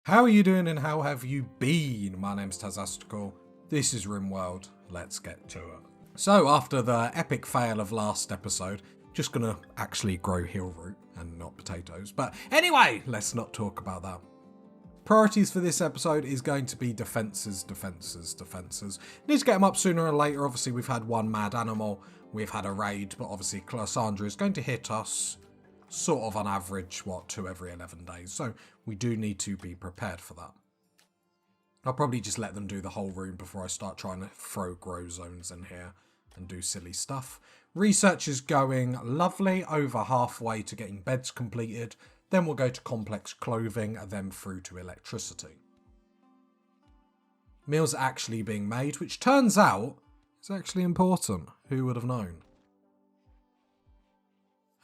How are you doing and how have you been? My name's Tazastical. This is Rimworld. Let's get to it. So after the epic fail of last episode, just gonna actually grow heel root and not potatoes. But anyway, let's not talk about that. Priorities for this episode is going to be defences. Need to get them up sooner or later. Obviously we've had one mad animal, we've had a raid, but obviously Cassandra is going to hit us sort of on average, 2 every 11 days. So we do need to be prepared for that. I'll probably just let them do the whole room before I start trying to throw grow zones in here and do silly stuff. Research is going lovely, over halfway to getting beds completed. Then we'll go to complex clothing and then through to electricity. Meals are actually being made, which turns out is actually important. Who would have known?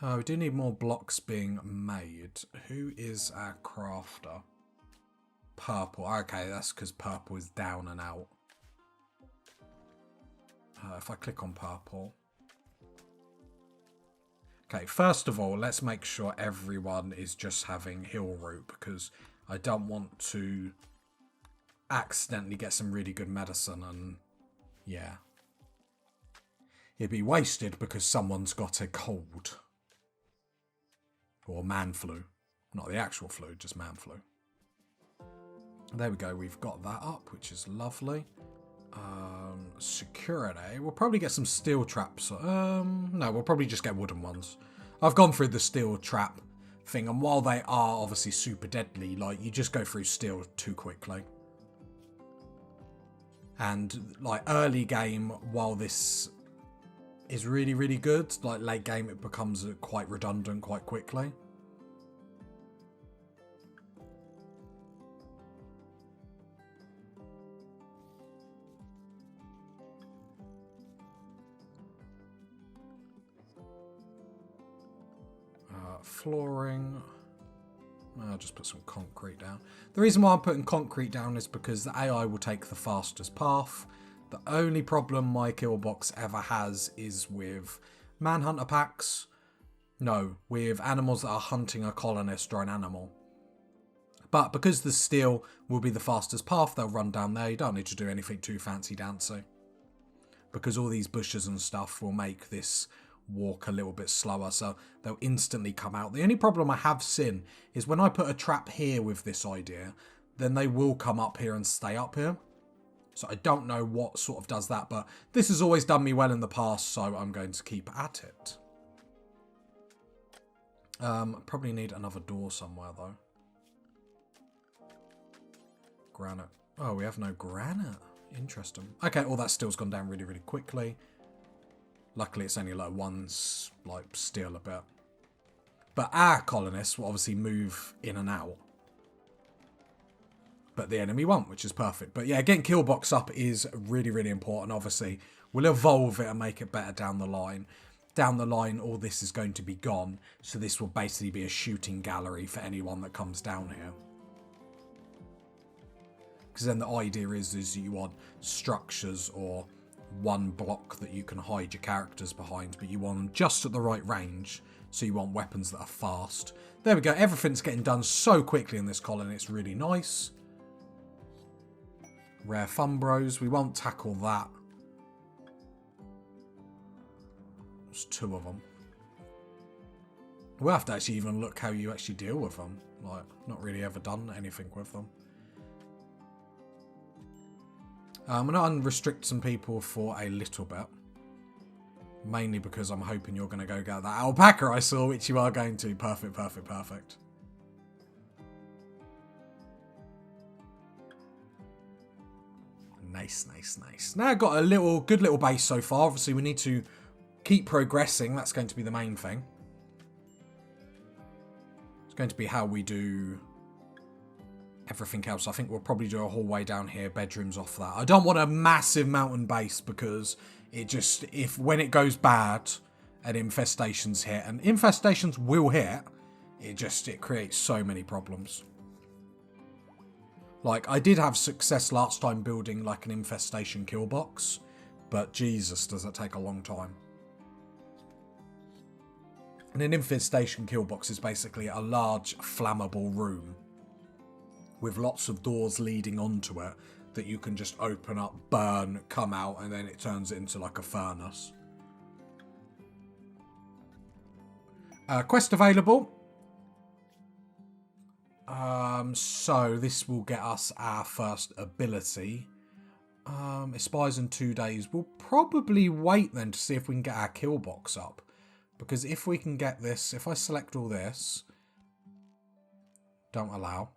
We do need more blocks being made. Who is our crafter? Purple. Okay, that's because purple is down and out. If I click on purple. Okay, first of all, let's make sure everyone is just having heal root because I don't want to accidentally get some really good medicine and yeah. It'd be wasted because someone's got a cold. Or man flu. Not the actual flu, just man flu. There we go, we've got that up, which is lovely. Security. We'll probably get some steel traps. No, we'll probably just get wooden ones. I've gone through the steel trap thing, and while they are obviously super deadly, like, you just go through steel too quickly. And, like, early game, while this is really, really good, like, late game it becomes quite redundant quite quickly. Flooring. I'll just put some concrete down. The reason why I'm putting concrete down is because the AI will take the fastest path. The only problem my Killbox ever has is with manhunter packs. No, with animals that are hunting a colonist or an animal. But because the steel will be the fastest path, they'll run down there. You don't need to do anything too fancy dancy. Because all these bushes and stuff will make this walk a little bit slower, so they'll instantly come out. The only problem I have seen is when I put a trap here with this idea, then they will come up here and stay up here. So I don't know what sort of does that, but this has always done me well in the past, so I'm going to keep at it. Probably need another door somewhere though. Granite. Oh, we have no granite. Interesting. Okay, all that steel's gone down really, really quickly. Luckily, it's only like one's like steel a bit. But our colonists will obviously move in and out. But the enemy won't, which is perfect. But yeah, getting Killbox up is really, really important. Obviously, we'll evolve it and make it better down the line. Down the line, all this is going to be gone. So this will basically be a shooting gallery for anyone that comes down here. Because then the idea is you want structures or one block that you can hide your characters behind, but you want them just at the right range, so you want weapons that are fast. There we go, everything's getting done so quickly in this colony, it's really nice. Rare Fumbros, we won't tackle that. There's 2 of them. We'll have to actually even look how you actually deal with them. Like, not really ever done anything with them. I'm going to unrestrict some people for a little bit. Mainly because I'm hoping you're going to go get that alpaca I saw, which you are going to. Perfect, perfect, perfect. Nice, nice, nice. Now I've got a good little base so far. Obviously, we need to keep progressing. That's going to be the main thing. It's going to be how we do everything else. I think we'll probably do a hallway down here, bedrooms off that. I don't want a massive mountain base because it just, when it goes bad and infestations hit, and infestations will hit, it creates so many problems. Like, I did have success last time building like an infestation kill box, but Jesus, does that take a long time. And an infestation kill box is basically a large flammable room with lots of doors leading onto it that you can just open up, burn, come out, and then it turns it into like a furnace. Quest available. So this will get us our first ability. It expires in 2 days. We'll probably wait then to see if we can get our Killbox up. Because if we can get this, if I select all this, don't allow,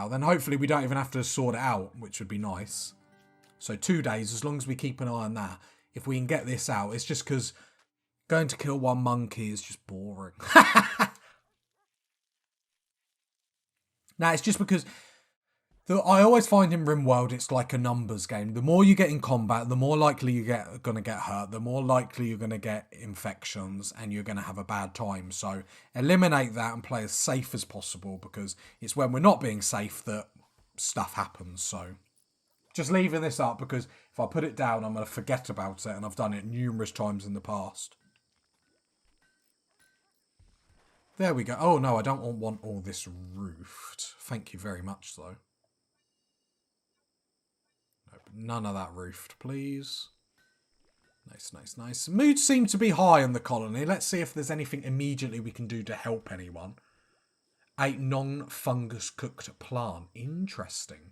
then hopefully we don't even have to sort it out, which would be nice. So 2 days, as long as we keep an eye on that. If we can get this out, it's just because going to kill one monkey is just boring. Now, it's just because I always find in Rimworld it's like a numbers game. The more you get in combat, the more likely you're going to get hurt, the more likely you're going to get infections, and you're going to have a bad time. So eliminate that and play as safe as possible, because it's when we're not being safe that stuff happens. So just leaving this up, because if I put it down, I'm going to forget about it, and I've done it numerous times in the past. There we go. Oh, no, I don't want all this roofed. Thank you very much, though. Nope, none of that roofed, please. Nice, nice, nice. Moods seem to be high in the colony. Let's see if there's anything immediately we can do to help anyone. 8 non-fungus cooked plant. Interesting.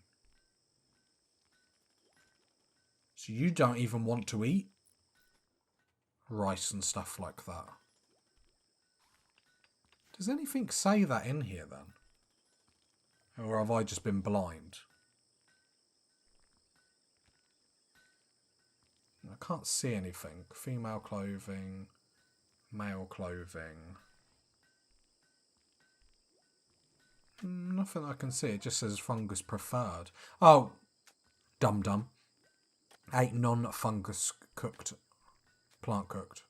So you don't even want to eat rice and stuff like that. Does anything say that in here then? Or have I just been blind? I can't see anything. Female clothing, male clothing. Nothing I can see. It just says fungus preferred. Oh, dum-dum. 8 non-fungus cooked. Plant cooked.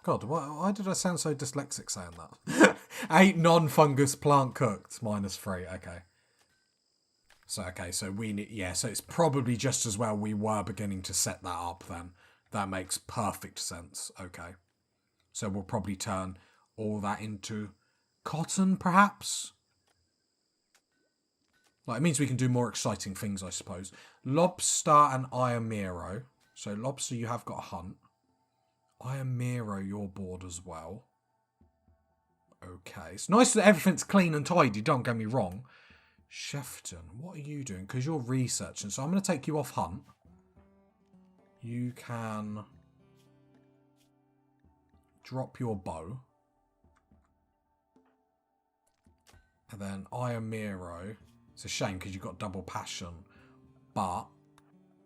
God, why did I sound so dyslexic saying that? 8 non-fungus plant cooked, -3. Okay. So we need, yeah, so it's probably just as well we were beginning to set that up then. That makes perfect sense. Okay. So we'll probably turn all that into cotton, perhaps? Like, it means we can do more exciting things, I suppose. Lobster and Iamiro. So lobster, you have got a hunt. Iamiro, you're bored as well. Okay. It's nice that everything's clean and tidy, don't get me wrong. Shefton, what are you doing? Because you're researching. So I'm going to take you off hunt. You can drop your bow. And then Iamiro. It's a shame because you've got double passion. But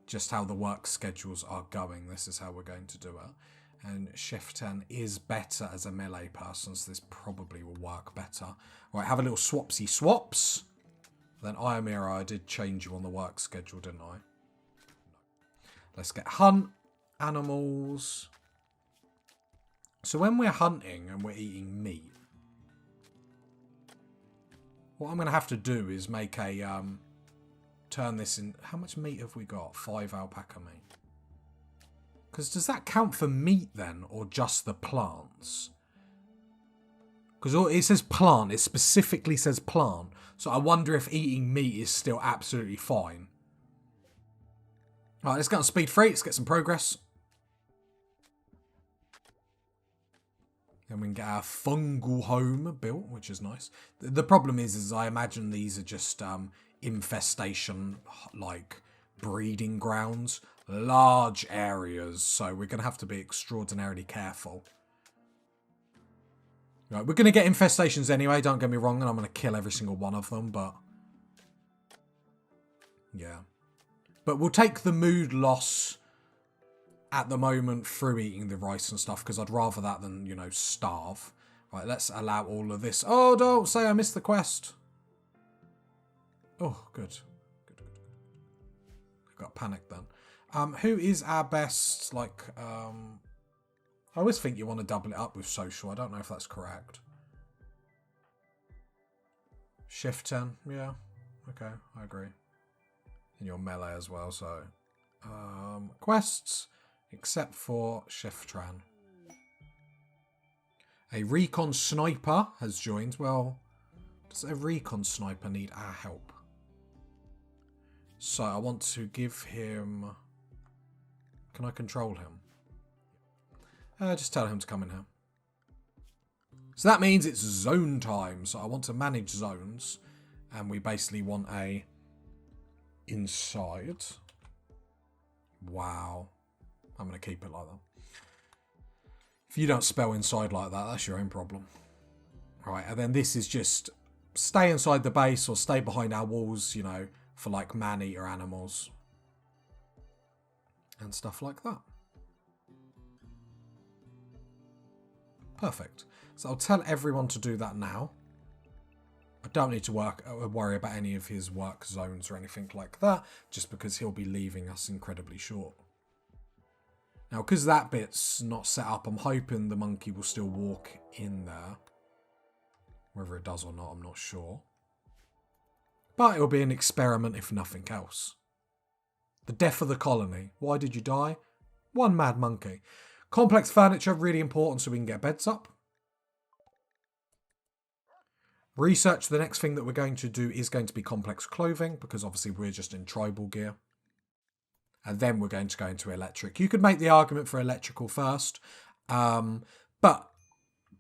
just how the work schedules are going, this is how we're going to do it. And Shefton is better as a melee person, so this probably will work better. Right, have a little swapsy swaps. Then Iamira, I did change you on the work schedule, didn't I? Let's get hunt, animals. So when we're hunting and we're eating meat, what I'm going to have to do is make a, turn this in, how much meat have we got? 5 alpaca meat. Because does that count for meat then, or just the plants? Because it says plant, it specifically says plant. So I wonder if eating meat is still absolutely fine. Alright, let's get on speed 3, let's get some progress. Then we can get our fungal home built, which is nice. The problem is I imagine these are just infestation, like breeding grounds. Large areas, so we're going to have to be extraordinarily careful. Right, we're going to get infestations anyway, don't get me wrong, and I'm going to kill every single one of them, but yeah. But we'll take the mood loss at the moment through eating the rice and stuff, because I'd rather that than, you know, starve. Right, let's allow all of this. Oh, don't say I missed the quest. Oh, good. Good. I got panicked then. Who is our best, like, I always think you want to double it up with social. I don't know if that's correct. Shift 10, yeah. Okay, I agree. And your melee as well, so. Quests, except for Shiftran. A recon sniper has joined. Well, Does a recon sniper need our help? So I want to give him... Can I control him? Just tell him to come in here. So that means it's zone time. So I want to manage zones. And we basically want a... inside. Wow. I'm going to keep it like that. If you don't spell inside like that, that's your own problem. Right, and then this is just stay inside the base or stay behind our walls, you know, for like man-eater animals. And stuff like that. Perfect. So I'll tell everyone to do that now. I don't need to worry about any of his work zones or anything like that, just because he'll be leaving us incredibly short. Now, because that bit's not set up, I'm hoping the monkey will still walk in there. Whether it does or not, I'm not sure. But it'll be an experiment if nothing else. The death of the colony. Why did you die? One mad monkey. Complex furniture, really important so we can get beds up. Research, the next thing that we're going to do is going to be complex clothing, because obviously we're just in tribal gear. And then we're going to go into electric. You could make the argument for electrical first. But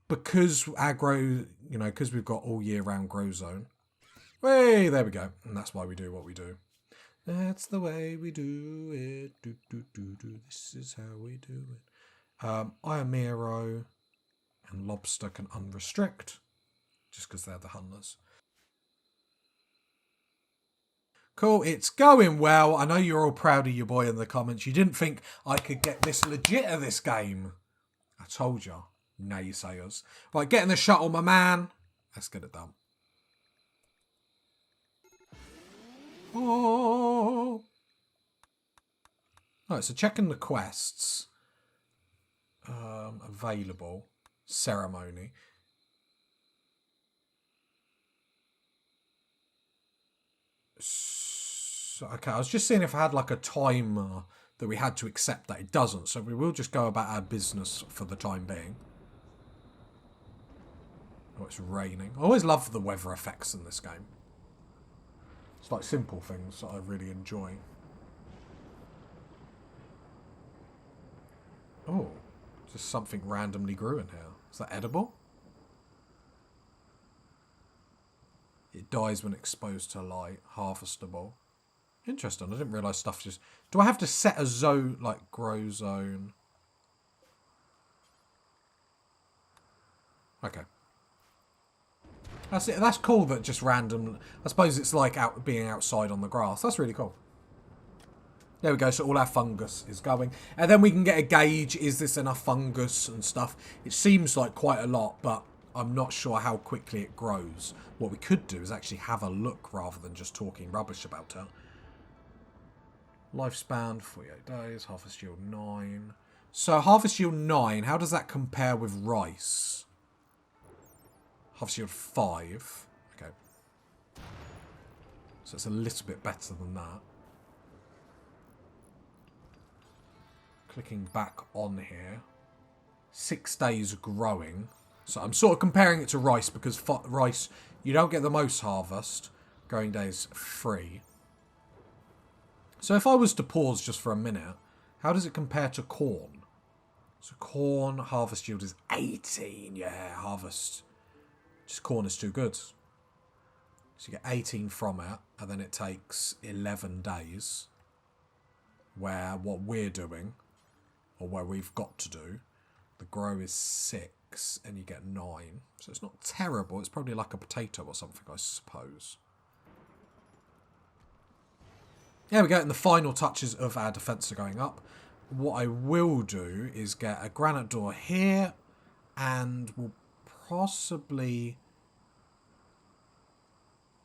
because our grow, you know, because we've got all year round grow zone. Hey, there we go. And that's why we do what we do. That's the way we do it. This is how we do it. Iron Miro and Lobster can unrestrict. Just because they're the hunters. Cool, it's going well. I know you're all proud of your boy in the comments. You didn't think I could get this legit at this game. I told you. Naysayers. Right, get in the shuttle, my man. Let's get it done. Oh. Alright, so checking the quests. Available. Ceremony. So, okay, I was just seeing if I had like a timer that we had to accept that. It doesn't, so we will just go about our business for the time being. Oh, it's raining. I always love the weather effects in this game. It's like simple things that I really enjoy. Oh, just something randomly grew in here. Is that edible? It dies when exposed to light. Harvestable. Interesting. I didn't realise stuff just... Do I have to set a zone, like, grow zone? Okay. That's it. That's cool that just random... I suppose it's like being outside on the grass. That's really cool. There we go. So all our fungus is going. And then we can get a gauge. Is this enough fungus and stuff? It seems like quite a lot, but I'm not sure how quickly it grows. What we could do is actually have a look rather than just talking rubbish about it. Lifespan, 48 days. Harvest yield 9. So harvest yield 9, how does that compare with rice? Harvest yield 5. Okay. So it's a little bit better than that. Clicking back on here. 6 days growing. So I'm sort of comparing it to rice because rice, you don't get the most harvest. Growing days 3. So if I was to pause just for a minute, how does it compare to corn? So corn harvest yield is 18. Yeah, harvest. Just corn is too good. So you get 18 from it, and then it takes 11 days. Where what we're doing, or where we've got to do, the grow is 6, and you get 9. So it's not terrible. It's probably like a potato or something, I suppose. There we go, and the final touches of our defence are going up. What I will do is get a granite door here, and we'll possibly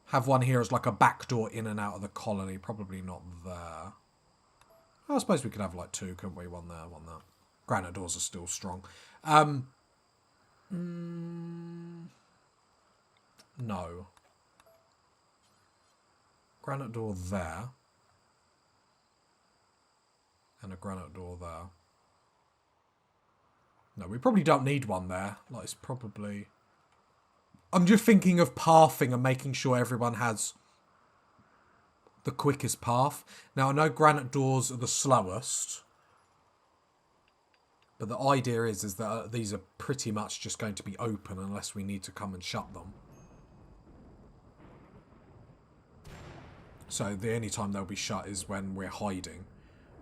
have one here as like a back door in and out of the colony. Probably not there. I suppose we could have like 2, couldn't we? One there, one there. Granite doors are still strong. No. Granite door there. And a granite door there. No, we probably don't need one there. Like, it's probably... I'm just thinking of pathing and making sure everyone has the quickest path. Now, I know granite doors are the slowest, but the idea is that these are pretty much just going to be open unless we need to come and shut them. So the only time they'll be shut is when we're hiding.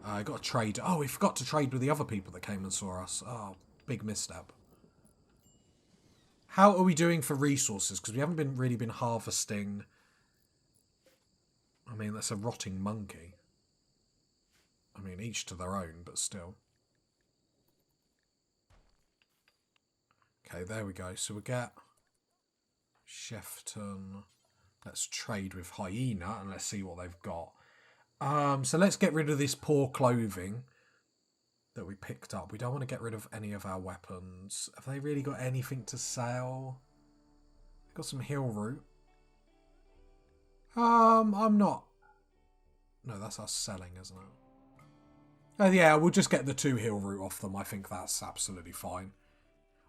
I got to trade. Oh, we forgot to trade with the other people that came and saw us. Oh, big misstep. How are we doing for resources? Because we haven't really been harvesting. I mean, that's a rotting monkey. I mean, each to their own, but still. Okay, there we go. So we get Shefton. Let's trade with Hyena and let's see what they've got. So let's get rid of this poor clothing that we picked up. We don't want to get rid of any of our weapons. Have they really got anything to sell? Got some hill root. I'm not. No, that's us selling, isn't it? Oh yeah, we'll just get the 2 hill root off them. I think that's absolutely fine.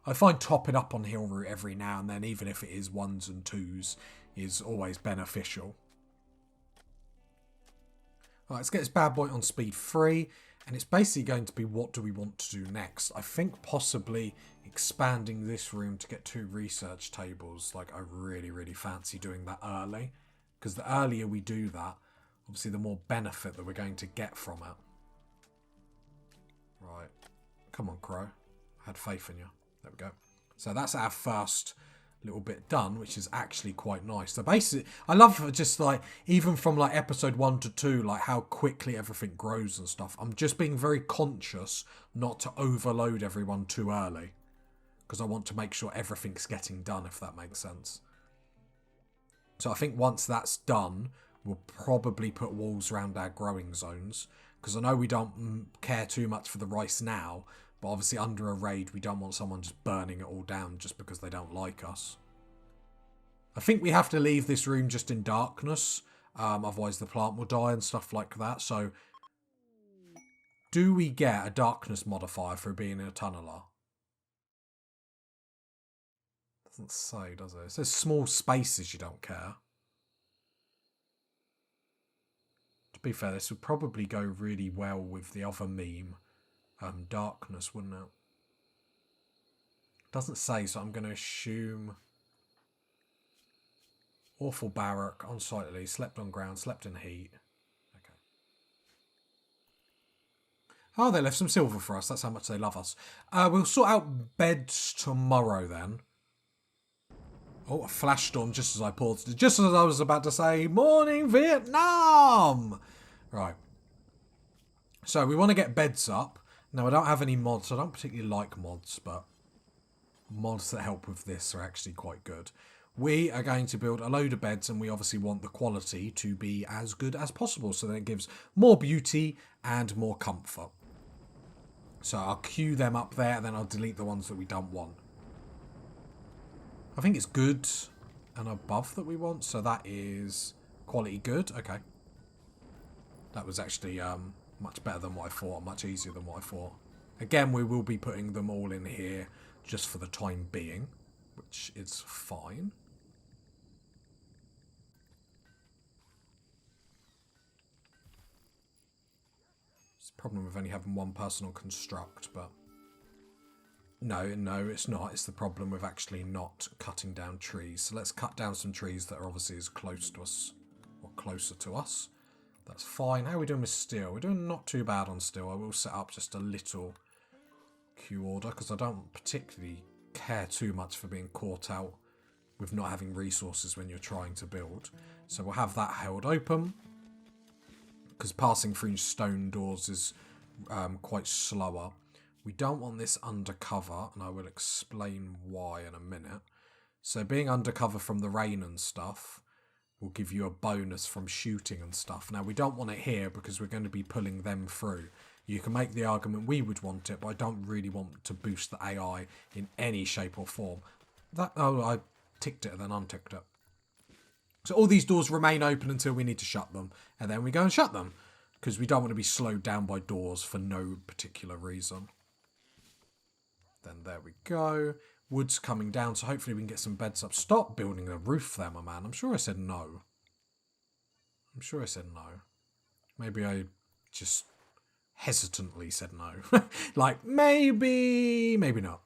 I find topping up on hill root every now and then, even if it is 1s and 2s, is always beneficial. Alright, let's get this bad boy on speed 3. And it's basically going to be, what do we want to do next? I think possibly expanding this room to get 2 research tables. Like, I really, really fancy doing that early. Because the earlier we do that, obviously the more benefit that we're going to get from it. Right. Come on, Crow. I had faith in you. There we go. So that's our first little bit done, which is actually quite nice. So basically, I love just like, even from like episode 1 to 2, like how quickly everything grows and stuff. I'm just being very conscious not to overload everyone too early. Because I want to make sure everything's getting done, if that makes sense. So I think once that's done, we'll probably put walls around our growing zones. Because I know we don't care too much for the rice now, but obviously under a raid, we don't want someone just burning it all down just because they don't like us. I think we have to leave this room just in darkness. Otherwise the plant will die and stuff like that. So, do we get a darkness modifier for being a tunneler? Doesn't say, does it? It says small spaces you don't care. To be fair, this would probably go really well with the other meme. Darkness, wouldn't it? Doesn't say, so I'm going to assume awful barrack, unsightly, slept on ground, slept in heat. Okay. Oh, they left some silver for us. That's how much they love us. We'll sort out beds tomorrow then. Oh, a flash storm just as I paused. Just as I was about to say, morning Vietnam! Right. So we want to get beds up. Now, I don't have any mods. I don't particularly like mods, but mods that help with this are actually quite good. We are going to build a load of beds, and we obviously want the quality to be as good as possible, so that it gives more beauty and more comfort. So I'll queue them up there, and then I'll delete the ones that we don't want. I think it's good and above that we want, so that is quality good. Okay. That was actually much better than what I thought, much easier than what I thought. Again, we will be putting them all in here just for the time being, which is fine. It's a problem with only having one person on construct, but no, it's not. It's the problem with actually not cutting down trees. So let's cut down some trees that are obviously as close to us, or closer to us. That's fine. How are we doing with steel? We're doing not too bad on steel. I will set up just a little queue order because I don't particularly care too much for being caught out with not having resources when you're trying to build. So we'll have that held open because passing through stone doors is quite slower. We don't want this undercover, and I will explain why in a minute. So being undercover from the rain and stuff will give you a bonus from shooting and stuff. Now, we don't want it here because we're going to be pulling them through. You can make the argument we would want it, but I don't really want to boost the AI in any shape or form. Oh, I ticked it and then unticked it. So all these doors remain open until we need to shut them, and then we go and shut them because we don't want to be slowed down by doors for no particular reason. Then there we go. Wood's coming down, so hopefully we can get some beds up. Stop building a roof there, my man. I'm sure I said no. I'm sure I said no. Maybe I just hesitantly said no. Like, maybe not.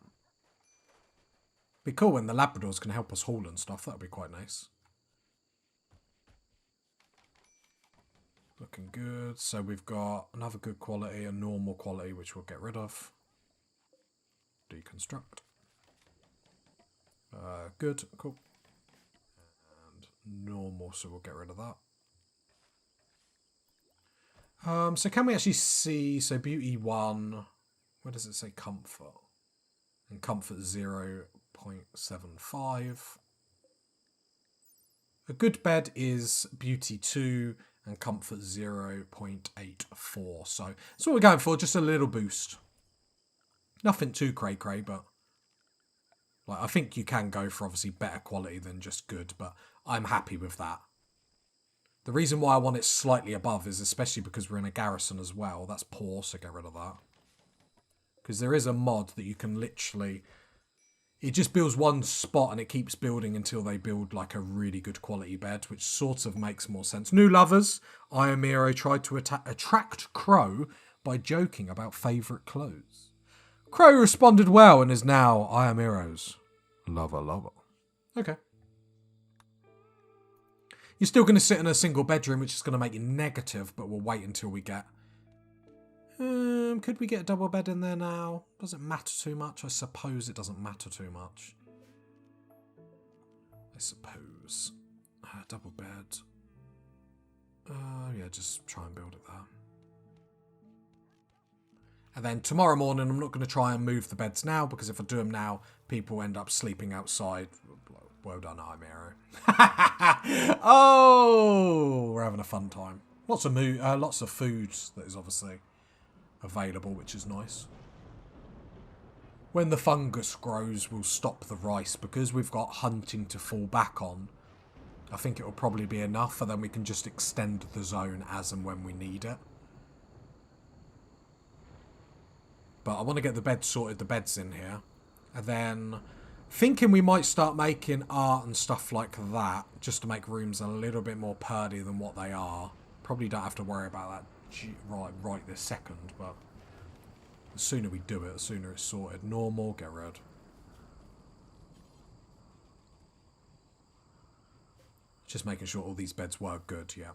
Be cool when the Labradors can help us haul and stuff. That would be quite nice. Looking good. So we've got another good quality, a normal quality, which we'll get rid of. Deconstruct. Good, cool. And normal, so we'll get rid of that. So can we actually see, so beauty 1, where does it say comfort? And comfort 0.75. A good bed is beauty 2 and comfort 0.84. So that's what we're going for, just a little boost. Nothing too cray-cray, but like I think you can go for obviously better quality than just good, but I'm happy with that. The reason why I want it slightly above is especially because we're in a garrison as well. That's poor, so get rid of that. Because there is a mod that you can literally... It just builds one spot and it keeps building until they build like a really good quality bed, which sort of makes more sense. New lovers, Iamiro tried to attract Crow by joking about favourite clothes. Crow responded well and is now Iamiro's lover. Okay. You're still going to sit in a single bedroom, which is going to make you negative, but we'll wait until we get... could we get a double bed in there now? Does it matter too much? I suppose it doesn't matter too much. I suppose. Double bed. Yeah, just try and build it there. And then tomorrow morning, I'm not going to try and move the beds now, because if I do them now, people end up sleeping outside. Well done, Imero. Oh, we're having a fun time. Lots of food that is obviously available, which is nice. When the fungus grows, we'll stop the rice, because we've got hunting to fall back on. I think it will probably be enough, and then we can just extend the zone as and when we need it. But I want to get the bed sorted, the beds in here. And then thinking we might start making art and stuff like that, just to make rooms a little bit more purdy than what they are. Probably don't have to worry about that right this second, but the sooner we do it, the sooner it's sorted. Normal, get rid. Just making sure all these beds work good, yeah.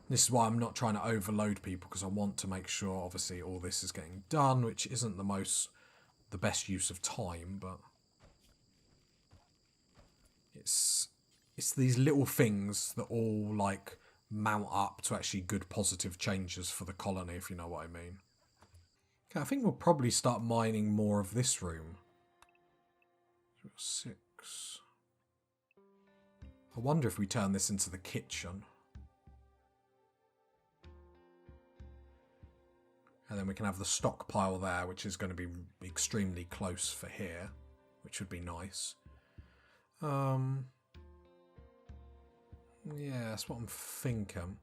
This is why I'm not trying to overload people, because I want to make sure, obviously, all this is getting done, which isn't the best use of time, but it's these little things that all, like, mount up to actually good positive changes for the colony, if you know what I mean. Okay, I think we'll probably start mining more of this room. 6. I wonder if we turn this into the kitchen. And then we can have the stockpile there, which is going to be extremely close for here, which would be nice. Yeah, that's what I'm thinking.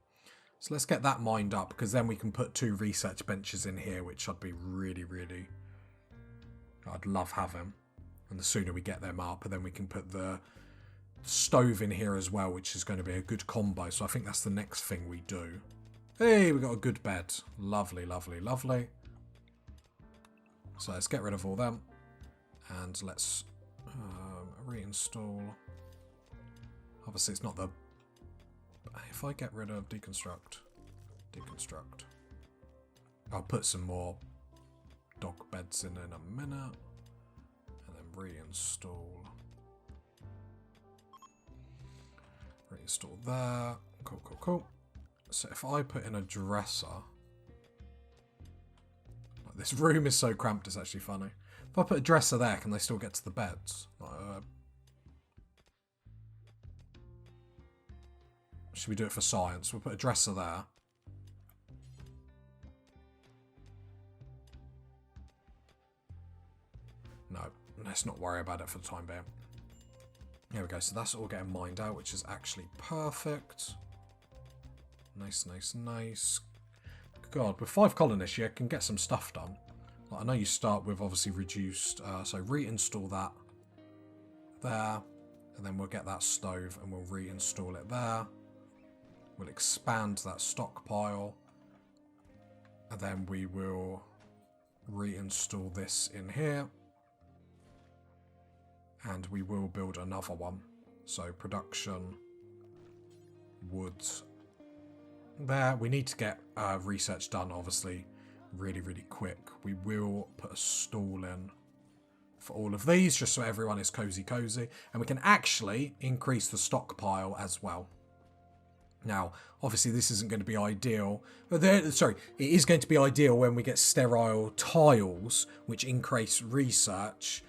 So let's get that mined up, because then we can put 2 research benches in here, which I'd be really, really... I'd love having. And the sooner we get them up, and then we can put the stove in here as well, which is going to be a good combo. So I think that's the next thing we do. Hey, we got a good bed. Lovely, lovely, lovely. So let's get rid of all them. And let's reinstall. Obviously, it's not the... If I get rid of deconstruct. I'll put some more dog beds in a minute. And then reinstall. Reinstall there. Cool, cool, cool. So if I put in a dresser... This room is so cramped, it's actually funny. If I put a dresser there, can they still get to the beds? Should we do it for science? We'll put a dresser there. No, let's not worry about it for the time being. There we go, so that's all getting mined out, which is actually perfect. Nice, nice, nice. God, with 5 colonists, you can get some stuff done. I know you start with obviously reduced, so reinstall that there, and then we'll get that stove and we'll reinstall it there. We'll expand that stockpile, and then we will reinstall this in here, and we will build another one. So production, wood there. We need to get research done, obviously, really quick. We will put a stall in for all of these, just so everyone is cozy, and we can actually increase the stockpile as well. Now, obviously, this isn't going to be ideal. Sorry, it is going to be ideal when we get sterile tiles, which increase research,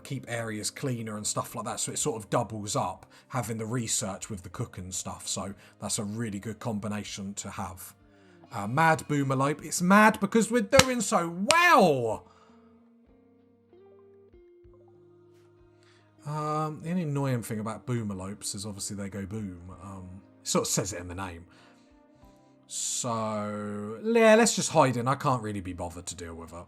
keep areas cleaner and stuff like that. So it sort of doubles up having the research with the cooking stuff. So that's a really good combination to have. Mad Boomerlope. It's mad because we're doing so well. The only annoying thing about Boomerlopes is obviously they go boom. It sort of says it in the name. So, yeah, let's just hide in. I can't really be bothered to deal with it.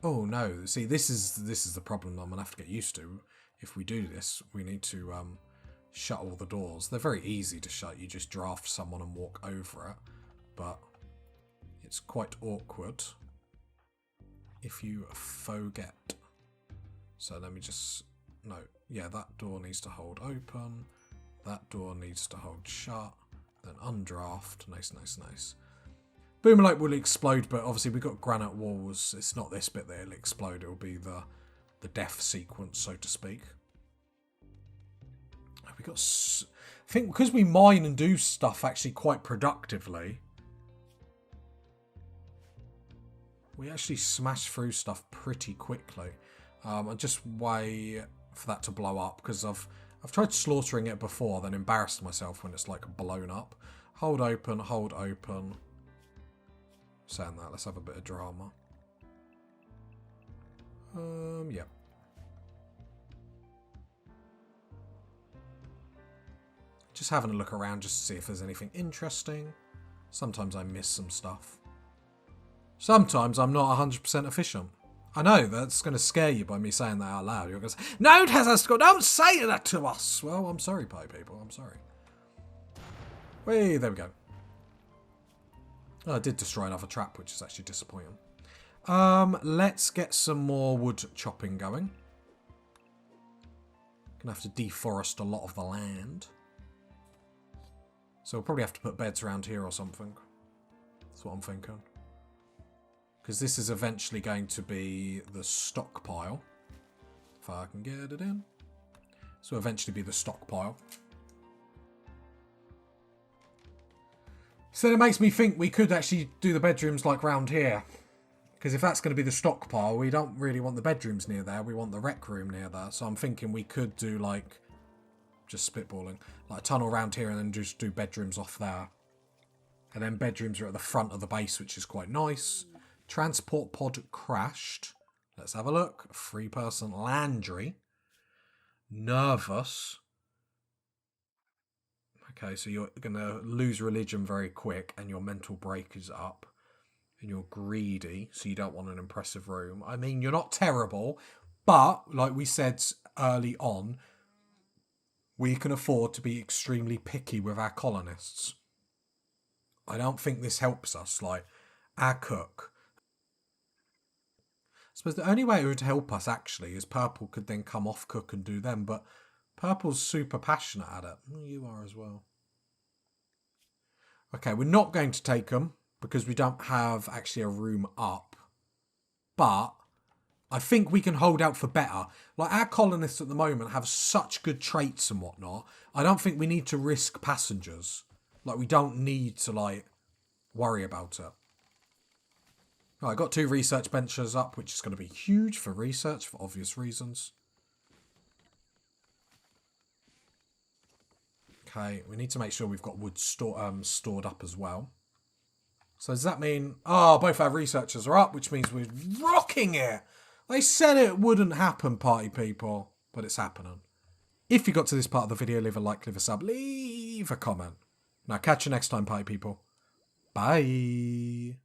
Oh no, see, this is the problem I'm going to have to get used to. If we do this, we need to shut all the doors. They're very easy to shut. You just draft someone and walk over it. But it's quite awkward if you forget. So let me just... No, yeah, that door needs to hold open. That door needs to hold shut. Then undraft. Nice. Boomerlope will explode, but obviously we've got granite walls. It's not this bit that it'll explode. It'll be the death sequence, so to speak. We got... I think because we mine and do stuff actually quite productively, we actually smash through stuff pretty quickly. I just wait for that to blow up, because I've tried slaughtering it before, then embarrassed myself when it's like blown up. Hold open. Saying that, let's have a bit of drama. Yeah. Just having a look around just to see if there's anything interesting. Sometimes I miss some stuff. Sometimes I'm not 100% efficient. I know, that's going to scare you by me saying that out loud. You're going to say, no, Tazasco, don't say that to us. Well, I'm sorry, pie people. I'm sorry. Wait, there we go. Oh, I did destroy another trap, which is actually disappointing. Let's get some more wood chopping going. Gonna have to deforest a lot of the land. So we'll probably have to put beds around here or something. That's what I'm thinking. Because this is eventually going to be the stockpile. If I can get it in. This will eventually be the stockpile. So it makes me think we could actually do the bedrooms like round here. Because if that's going to be the stockpile, we don't really want the bedrooms near there. We want the rec room near there. So I'm thinking we could do like, just spitballing, like a tunnel around here and then just do bedrooms off there. And then bedrooms are at the front of the base, which is quite nice. Transport pod crashed. Let's have a look. 3-person Landry. Nervous. Okay, so you're going to lose religion very quick and your mental break is up. And you're greedy, so you don't want an impressive room. I mean, you're not terrible, but like we said early on, we can afford to be extremely picky with our colonists. I don't think this helps us. Like, our cook. I suppose the only way it would help us, actually, is Purple could then come off cook and do them, but Purple's super passionate at it. You are as well. Okay, we're not going to take them, because we don't have actually a room up. But I think we can hold out for better. Like, our colonists at the moment have such good traits and whatnot. I don't think we need to risk passengers. Like, we don't need to, like, worry about it. Right, I got 2 research benches up, which is going to be huge for research for obvious reasons. Okay, we need to make sure we've got wood stored up as well. So does that mean... Oh, both our researchers are up, which means we're rocking it. They said it wouldn't happen, party people, but it's happening. If you got to this part of the video, leave a like, leave a sub, leave a comment. Now, catch you next time, party people. Bye.